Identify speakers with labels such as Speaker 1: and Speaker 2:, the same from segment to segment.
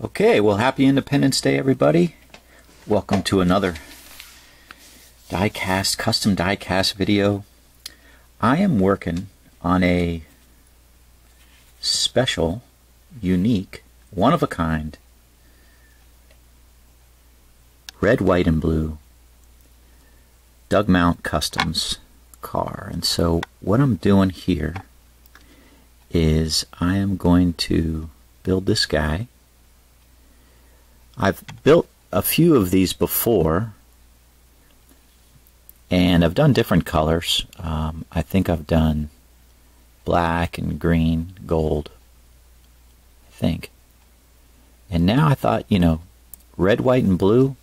Speaker 1: Okay, well, happy Independence Day, everybody. Welcome to another diecast, custom diecast video. I am working on a special, unique, one-of-a-kind, red, white, and blue Doug Mount Customs car. And so what I'm doing here is I am going to build this guy. I've built a few of these before, and I've done different colors. I think I've done black and green, gold, I think. And now I thought, you know, red, white, and blue.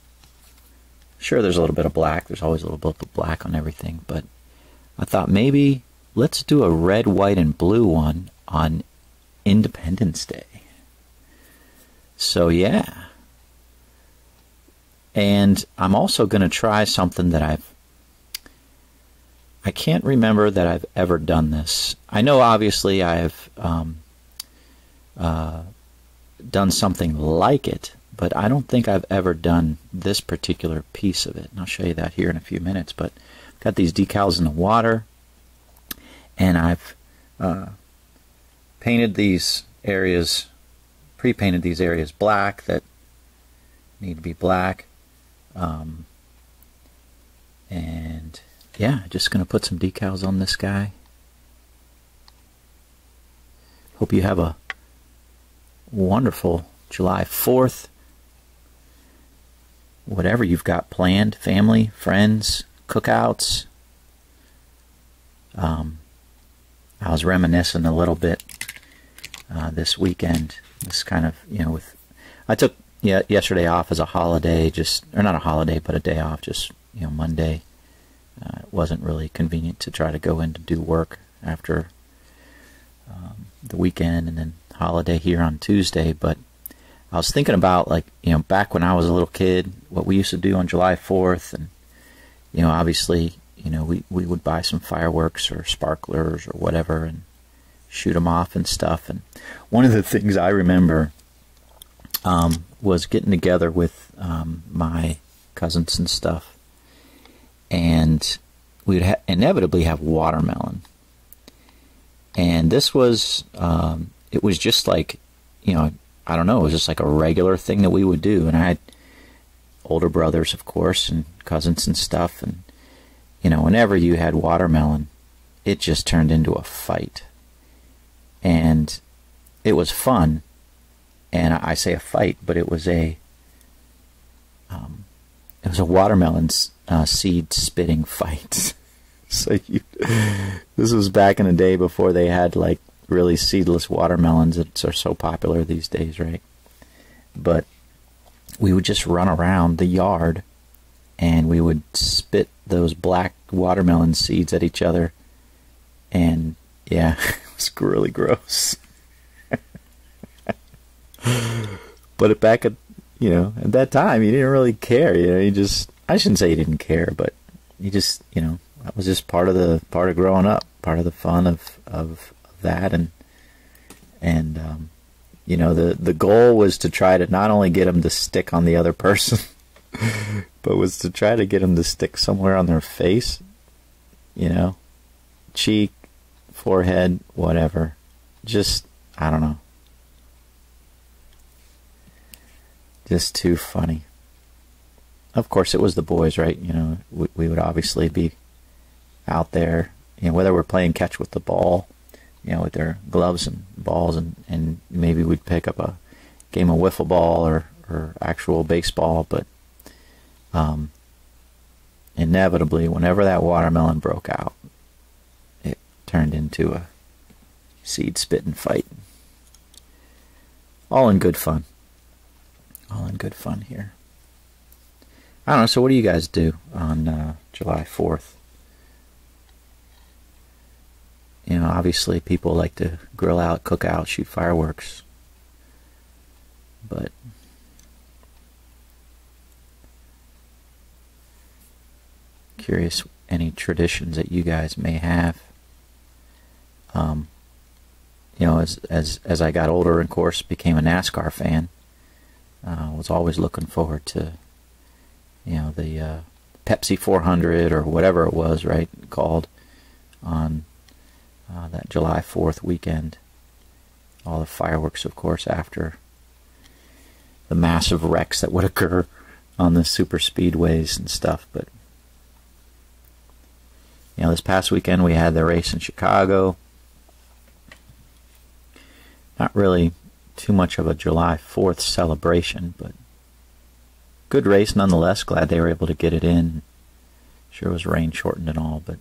Speaker 1: Sure, there's a little bit of black. There's always a little bit of black on everything. But I thought maybe let's do a red, white, and blue one on Independence Day. So yeah. And I'm also going to try something that I can't remember that I've ever done this. I know obviously I've done something like it, but I don't think I've ever done this particular piece of it. And I'll show you that here in a few minutes. But I've got these decals in the water, and I've painted these areas, pre-painted these areas black that need to be black. And yeah, just going to put some decals on this guy. Hope you have a wonderful July 4th. Whatever you've got planned, family, friends, cookouts. I was reminiscing a little bit this weekend. This kind of, you know, I took yesterday off as a holiday, or not a holiday, but a day off, just, you know, Monday. It wasn't really convenient to try to go in to do work after the weekend and then holiday here on Tuesday. But I was thinking about, like, you know, back when I was a little kid, what we used to do on July 4th. And, you know, obviously, you know, we would buy some fireworks or sparklers or whatever and shoot them off and stuff. And one of the things I remember was getting together with my cousins and stuff, and we'd inevitably have watermelon. And this was, it was just like, you know, I don't know, it was just like a regular thing that we would do. And I had older brothers, of course, and cousins and stuff, and, you know, whenever you had watermelon, it just turned into a fight. And it was fun. And I say a fight, but it was a watermelon seed spitting fight. So this was back in the day before they had, like, really seedless watermelons that are so popular these days, right? But we would just run around the yard and we would spit those black watermelon seeds at each other, and yeah, it was really gross. But back at, you know, at that time, you didn't really care. You know, I shouldn't say you didn't care, but you just, you know, that was just part of growing up, part of the fun of that. And you know, the goal was to try to not only get them to stick on the other person, but was to try to get them to stick somewhere on their face, you know, cheek, forehead, whatever. Just, I don't know. Just too funny. Of course, it was the boys, right? You know, we would obviously be out there, you know, whether we're playing catch with the ball, you know, with their gloves and balls, and maybe we'd pick up a game of wiffle ball or actual baseball. But inevitably, whenever that watermelon broke out, it turned into a seed spitting fight. All in good fun. All in good fun here. I don't know, so what do you guys do on July 4th? You know, obviously people like to grill out, cook out, shoot fireworks. But curious any traditions that you guys may have. You know, as I got older, of course, became a NASCAR fan. Was always looking forward to, the Pepsi 400 or whatever it was, right, called on that July 4th weekend. All the fireworks, of course, after the massive wrecks that would occur on the super speedways and stuff. But this past weekend we had the race in Chicago. Not really too much of a July 4th celebration, but good race nonetheless. Glad they were able to get it in. Sure it was rain shortened and all, but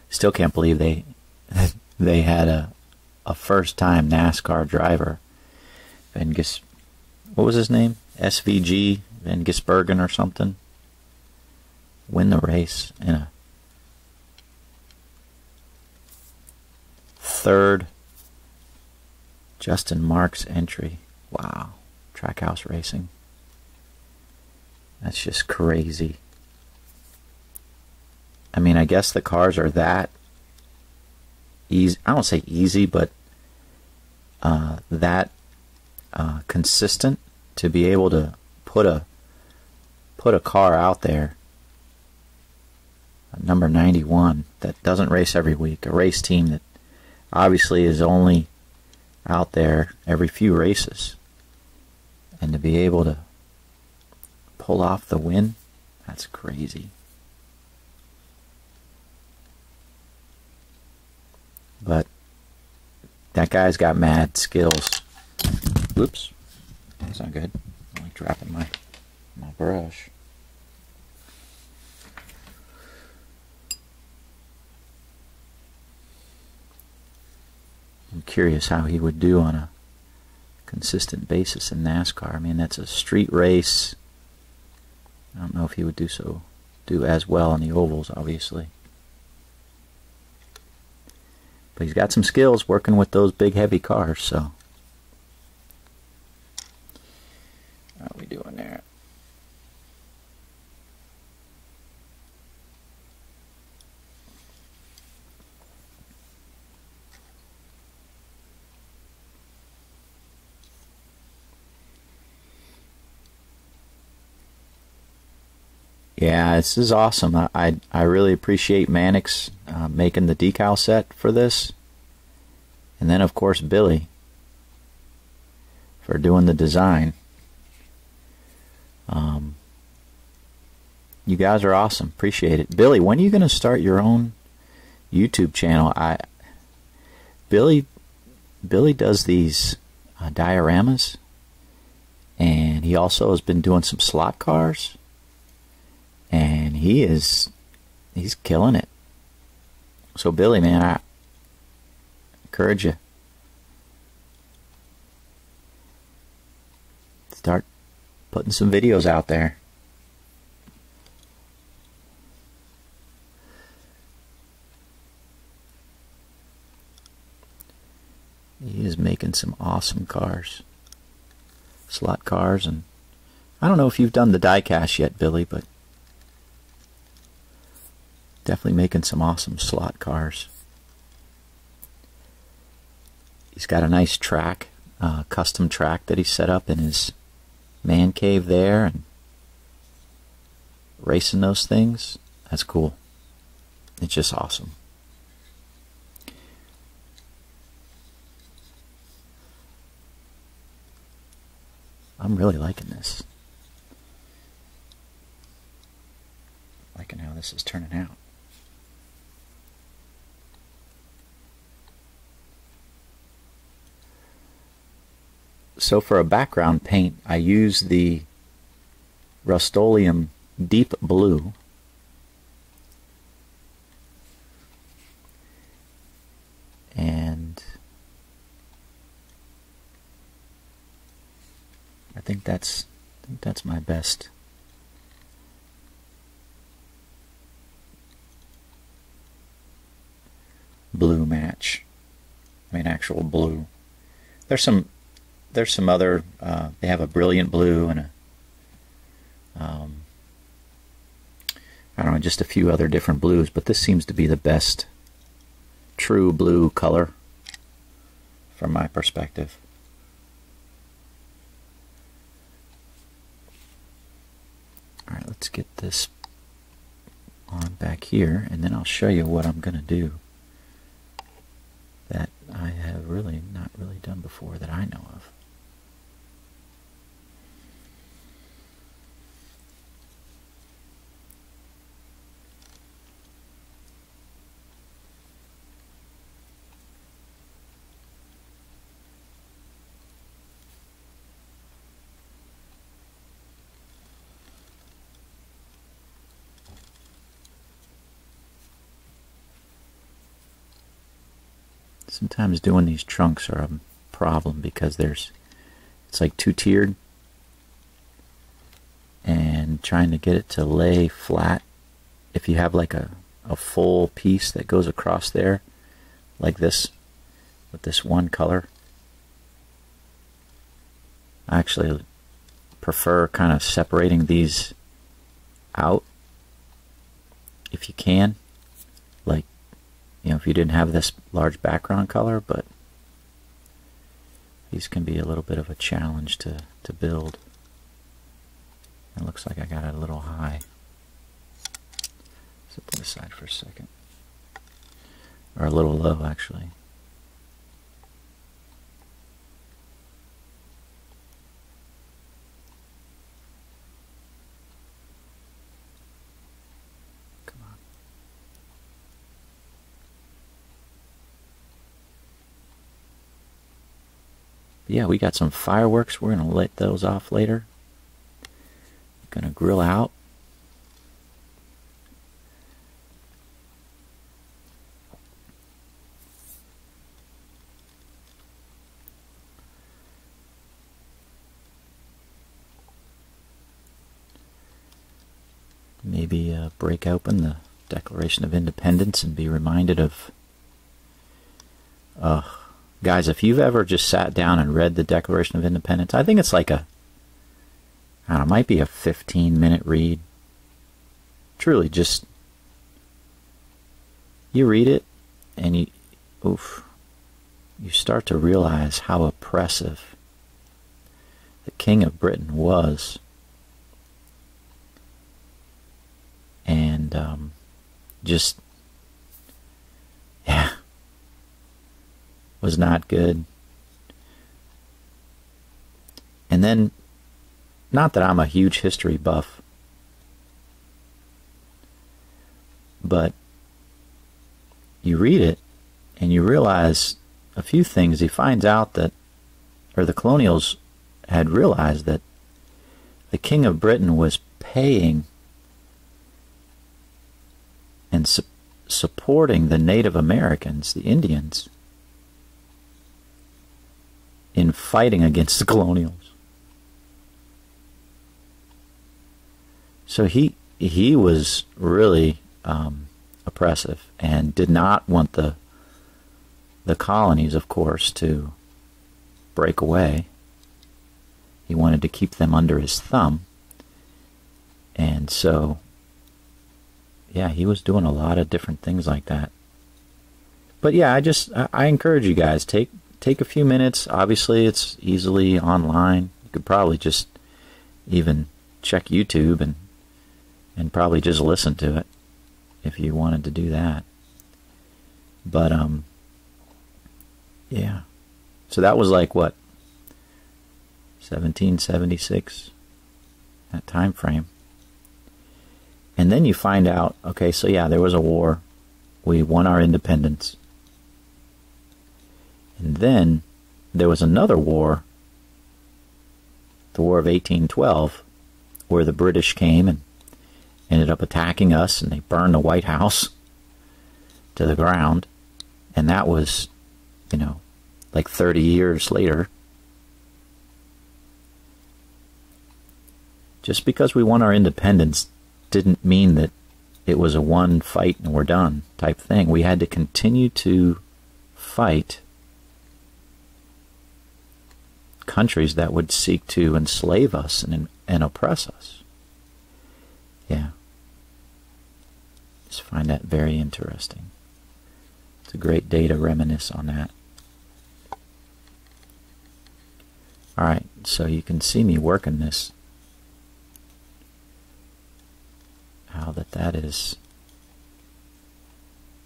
Speaker 1: still can't believe they had a first time NASCAR driver, what was his name? SVG Van Gisbergen or something, win the race in a third Justin Marks entry. Wow. Trackhouse racing. That's just crazy. I mean, I guess the cars are that easy. I don't say easy, but that consistent to be able to put a car out there, number 91, that doesn't race every week, a race team that obviously is only out there every few races, and to be able to pull off the win, that's crazy. But that guy's got mad skills. Whoops, that's not good. I'm like dropping my brush. I'm curious how he would do on a consistent basis in NASCAR. I mean, that's a street race. I don't know if he would do as well on the ovals, obviously. But he's got some skills working with those big, heavy cars, so. How are we doing there? Yeah, this is awesome. I really appreciate Manix making the decal set for this. And then, of course, Billy for doing the design. You guys are awesome. Appreciate it. Billy, when are you going to start your own YouTube channel? Billy does these dioramas, and he also has been doing some slot cars. And he's killing it. So Billy, man, I encourage you. Start putting some videos out there. He is making some awesome cars. Slot cars, and I don't know if you've done the die-cast yet, Billy, but definitely making some awesome slot cars. He's got a nice track, custom track that he set up in his man cave there, and racing those things. That's cool. It's just awesome. I'm really liking this. Liking how this is turning out. So for a background paint, I use the Rust-Oleum Deep Blue. And I think that's my best. Blue match. I mean, actual blue. There's some other, they have a brilliant blue and I don't know, just a few other different blues, but this seems to be the best true blue color from my perspective. Alright, let's get this on back here, and then I'll show you what I'm going to do that I have really not really done before that I know of. Sometimes doing these trunks are a problem because it's like two-tiered, and trying to get it to lay flat. If you have like a full piece that goes across there like this with this one color, I actually prefer kind of separating these out if you can, like, you know, if you didn't have this large background color, but these can be a little bit of a challenge to build. It looks like I got it a little high. Set that aside for a second. Or a little low, actually. Yeah, we got some fireworks. We're going to light those off later. Going to grill out. Maybe break open the Declaration of Independence and be reminded of guys, if you've ever just sat down and read the Declaration of Independence, I think it's like I don't know, it might be a 15-minute read. Truly, just, you read it and you start to realize how oppressive the King of Britain was. And just, yeah, was not good. And then, not that I'm a huge history buff, but you read it and you realize a few things. He finds out that, or the colonials had realized that the King of Britain was paying and supporting the Native Americans, the Indians, in fighting against the colonials. So he was really oppressive and did not want the colonies, of course, to break away. He wanted to keep them under his thumb. And so, yeah, he was doing a lot of different things like that. But yeah, I encourage you guys, take a few minutes. Obviously, it's easily online. You could probably just even check YouTube and probably just listen to it if you wanted to do that. But yeah. So that was like what, 1776, that time frame. And then you find out, okay, so yeah, there was a war. We won our independence. And then there was another war, the War of 1812, where the British came and ended up attacking us, and they burned the White House to the ground. And that was, you know, like 30 years later. Just because we won our independence didn't mean that it was a one fight and we're done type thing. We had to continue to fight countries that would seek to enslave us and oppress us. Yeah. Just find that very interesting. It's a great day to reminisce on that. Alright, so you can see me working this. How that is.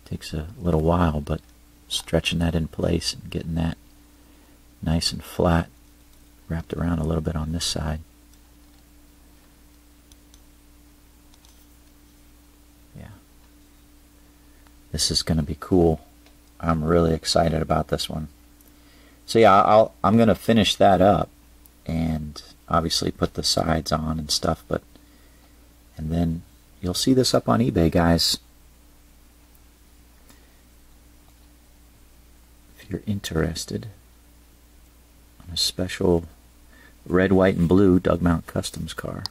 Speaker 1: Takes a little while, but stretching that in place and getting that nice and flat, wrapped around a little bit on this side. Yeah. This is going to be cool. I'm really excited about this one. So yeah, I'm going to finish that up and obviously put the sides on and stuff, and then you'll see this up on eBay, guys. If you're interested on a special red, white, and blue Doug Mount Customs car.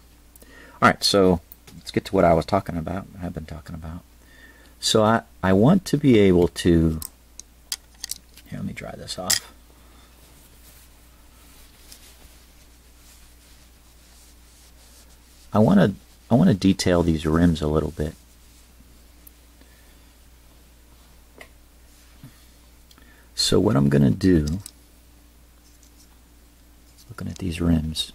Speaker 1: Alright, so let's get to what I was talking about, I've been talking about. So I want to be able to, here, let me dry this off. I want to detail these rims a little bit. So what I'm going to do, looking at these rims,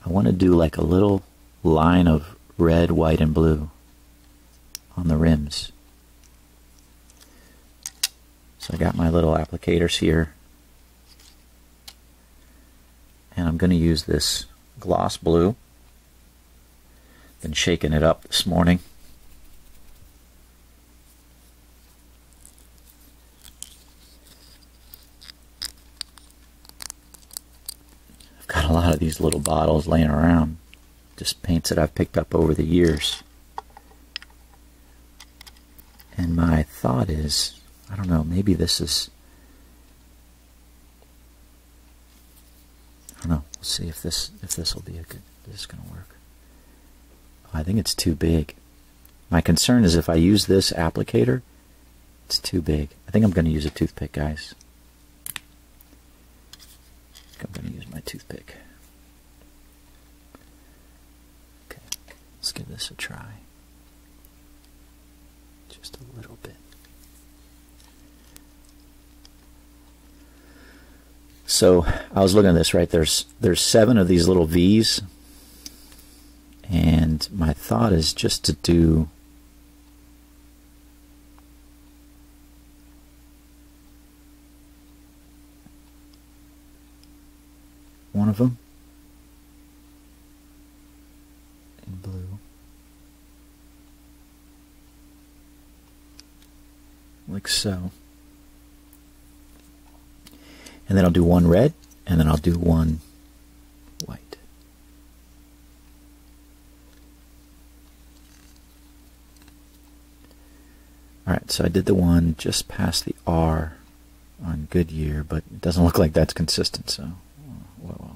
Speaker 1: I want to do like a little line of red, white, and blue on the rims. So I got my little applicators here, and I'm going to use this gloss blue. Been shaking it up this morning. I've got a lot of these little bottles laying around, just paints that I've picked up over the years. And my thought is, I don't know, maybe this is, I don't know, we'll see if this will be a good, this is going to work. Oh, I think it's too big. My concern is if I use this applicator, it's too big. I think I'm going to use a toothpick, guys. I think I'm going to use my toothpick. Okay, let's give this a try. Just a little bit. So I was looking at this, right? There's 7 of these little V's, and my thought is just to do one of them in blue, like so. And then I'll do one red, and then I'll do one white. Alright, so I did the one just past the R on Goodyear, but it doesn't look like that's consistent, so well.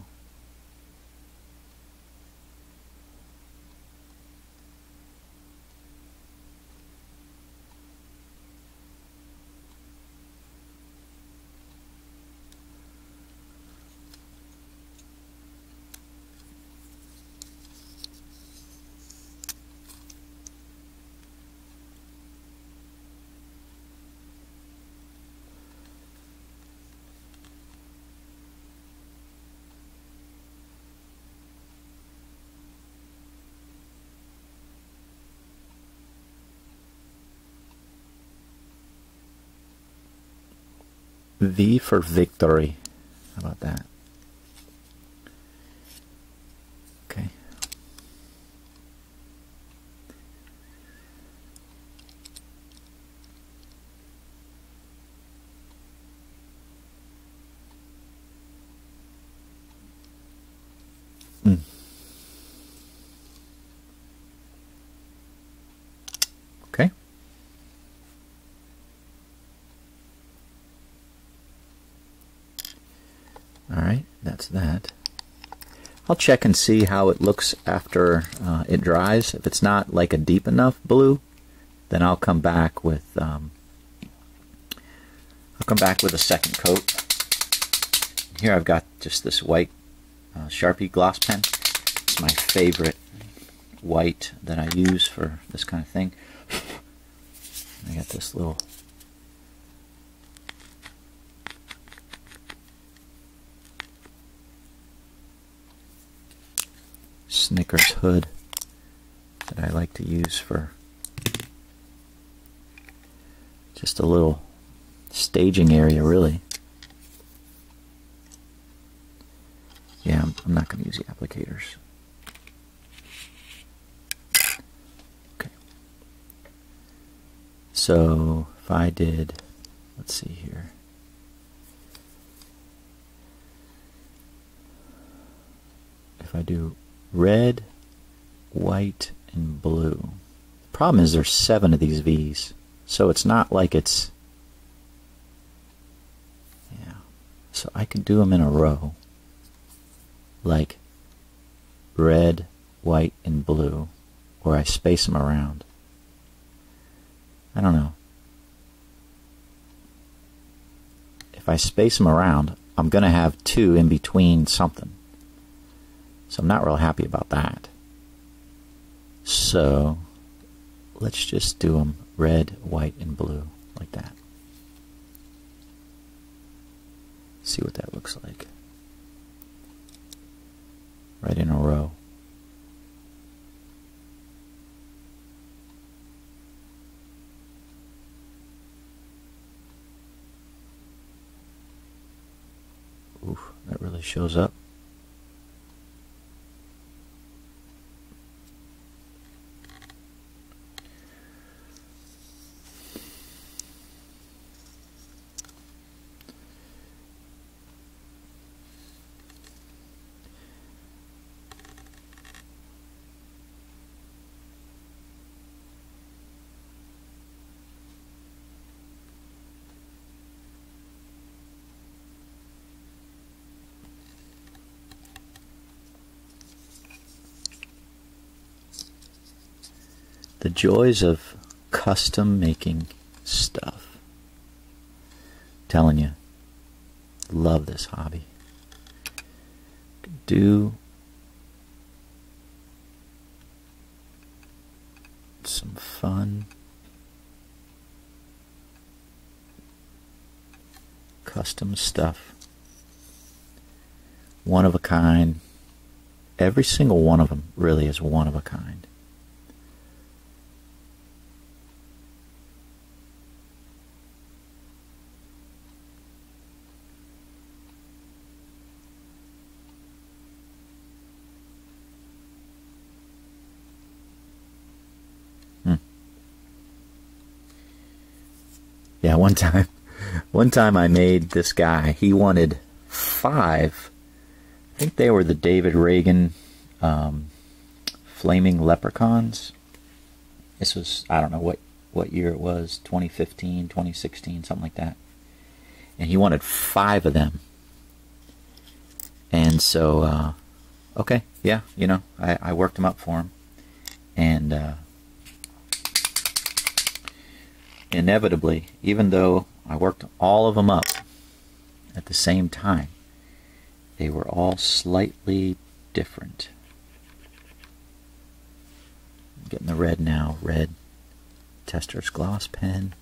Speaker 1: V for victory. How about that? Okay. Okay. Alright, that's that. I'll check and see how it looks after it dries. If it's not like a deep enough blue, then I'll come back with a second coat. Here I've got just this white Sharpie gloss pen. It's my favorite white that I use for this kind of thing. I got this little Snickers hood that I like to use for just a little staging area, really. Yeah, I'm not going to use the applicators. Okay. So if I did, let's see here. If I do red, white, and blue. The problem is there's 7 of these V's, so it's not like it's, yeah. So I could do them in a row, like red, white, and blue, or I space them around. I don't know. If I space them around, I'm going to have 2 in between something. So I'm not real happy about that. So let's just do them red, white, and blue, like that. See what that looks like. Right in a row. Oof, that really shows up. The joys of custom making stuff. Telling you, love this hobby. Do some fun custom stuff. One of a kind. Every single one of them really is one of a kind. Yeah, one time I made this guy. He wanted 5. I think they were the David Reagan flaming leprechauns. This was, I don't know what year it was, 2015, 2016, something like that. And he wanted 5 of them. And so, okay, yeah, you know, I worked them up for him. And inevitably, even though I worked all of them up at the same time, they were all slightly different. I'm getting the red now, red Tester's gloss pen.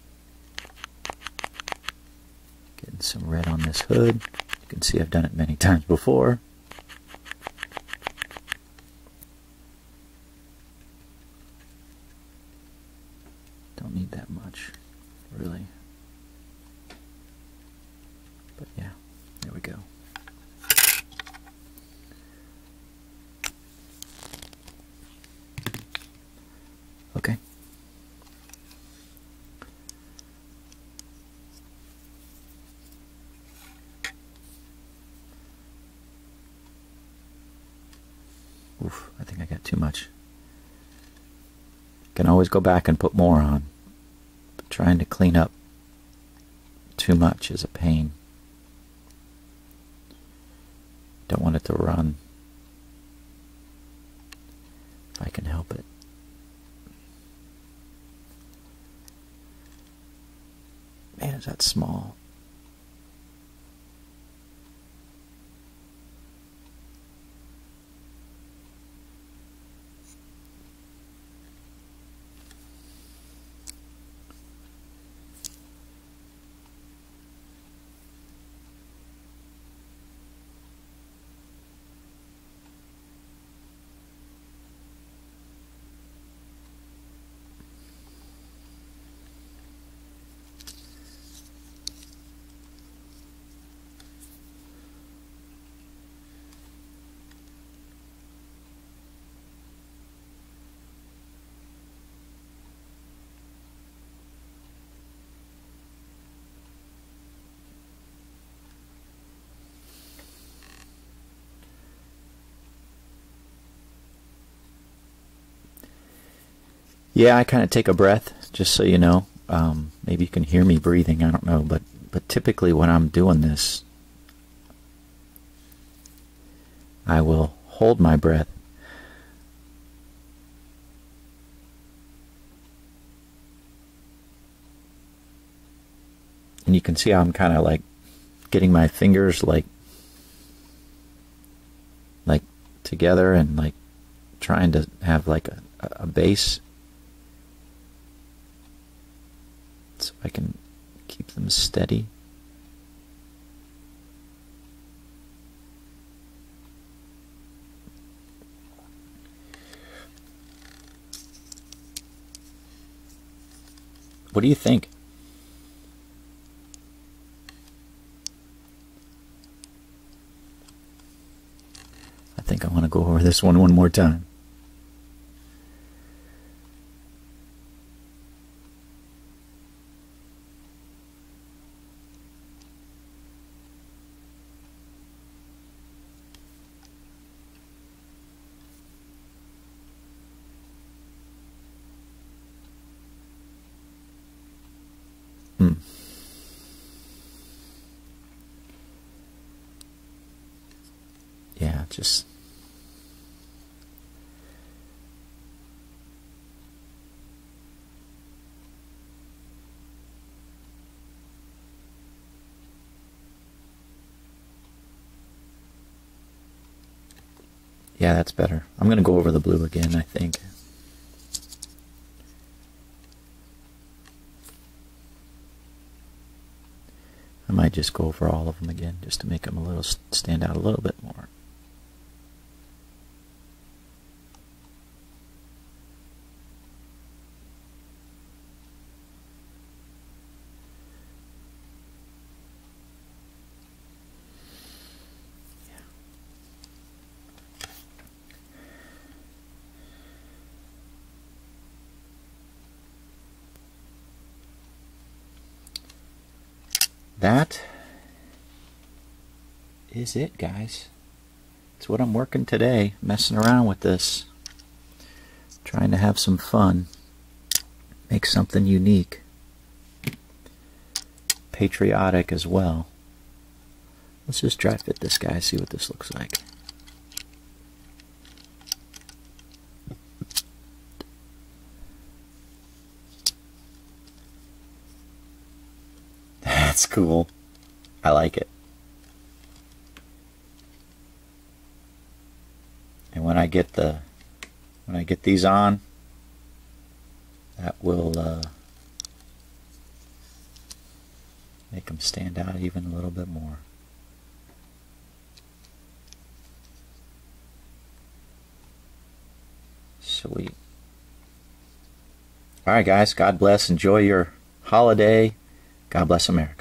Speaker 1: Getting some red on this hood. You can see I've done it many times before. Don't need that much, really. But yeah, there we go. Okay. Oof, I think I got too much. Can always go back and put more on. But trying to clean up too much is a pain. Don't want it to run if I can help it. Man, is that small. Yeah, I kind of take a breath, just so you know. Maybe you can hear me breathing, I don't know, but typically when I'm doing this, I will hold my breath. And you can see how I'm kind of like getting my fingers like together and like trying to have like a base so I can keep them steady. What do you think? I think I want to go over this one more time. Yeah, just yeah, that's better. I'm going to go over the blue again, I think. I might just go over all of them again, just to make them a little stand out a little bit more. That is it, guys. It's what I'm working today, messing around with this, trying to have some fun, make something unique, patriotic as well. Let's just dry fit this guy, see what this looks like. That's cool. I like it. And when I get these on, that will make them stand out even a little bit more. Sweet. All right, guys. God bless. Enjoy your holiday. God bless America.